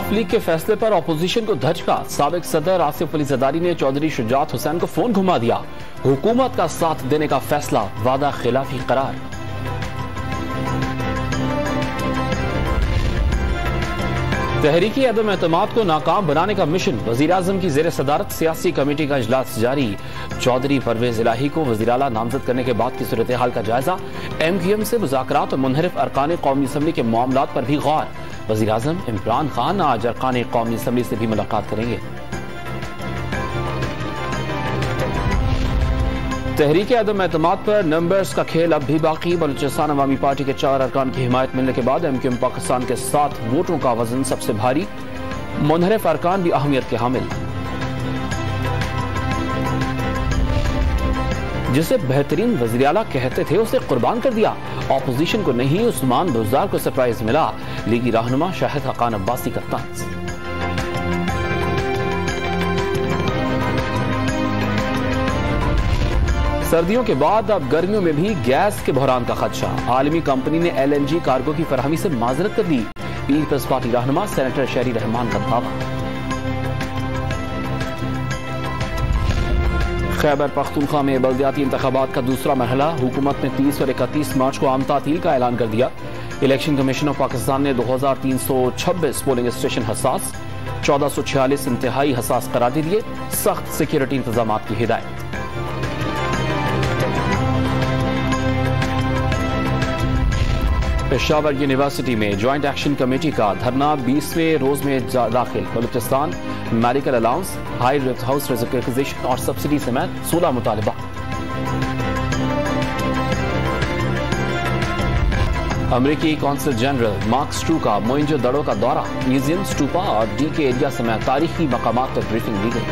वक्फ league के फैसले पर अपोजिशन को धचका। साबिक सदर आसिफ अली जरदारी ने चौधरी शुजात हुसैन को फोन घुमा दिया। हुकूमत का साथ देने का फैसला वादा खिलाफी करार। तहरीकी अदम एतमाद को नाकाम बनाने का मिशन। वजीर आजम की जेर सदारत सियासी कमेटी का इजलास जारी। चौधरी परवेज इलाही को वजीर आला नामजद करने के बाद की सूरत हाल का जायजा। MQM से मुज़ाकरात और मुनहरिफ अरकान कौमी असम्बली के मामलात पर भी गौर। वजीर आजम इमरान खान आज अरकान कौमी असम्बली से भी मुलाकात करेंगे। तहरीक अदम एतमाद पर नंबर्स का खेल अब भी बाकी। बलूचिस्तान अवामी पार्टी के 4 अरकान की हिमायत मिलने के बाद MQM पाकिस्तान के 7 वोटों का वजन सबसे भारी। मुनहरिफ अरकान भी अहमियत के हामिल। जिसे बेहतरीन वज़ीर आला कहते थे उसे कुर्बान कर दिया। ऑपोजिशन को नहीं, उस्मान बुज़दार को सरप्राइज मिला। लीगी रहनुमा शाहिद हकान अब्बासी का तंज। सर्दियों के बाद अब गर्मियों में भी गैस के बहरान का खदशा। आलमी कंपनी ने LNG कार्गो की फराहमी से माजरत कर दी। पीपल्स पार्टी रहनुमा सेनेटर शहरी रहमान का दावा। खैबर पख्तूनख्वा में बल्दियाती इंतखाबात का दूसरा मरहला। हुकूमत ने 30 और 31 मार्च को आम तातील का ऐलान कर दिया। इलेक्शन कमीशन ऑफ पाकिस्तान ने 2326 पोलिंग स्टेशन हसास, 1446 इंतहाई हसास करार दे दिए। सख्त सिक्योरिटी इंतजाम की हिदायत। पेशावर यूनिवर्सिटी में ज्वाइंट एक्शन कमेटी का धरना 20वें रोज में दाखिल। Balochistan medical allowance, high house reservation और सब्सिडी समेत 16 मुतालबा। अमेरिकी कौंसल जनरल मार्क स्ट्रू का मोइंजो-दड़ो का दौरा। म्यूजियम, स्टूपा और DK एरिया समेत तारीखी मकामात पर ब्रीफिंग दी गई।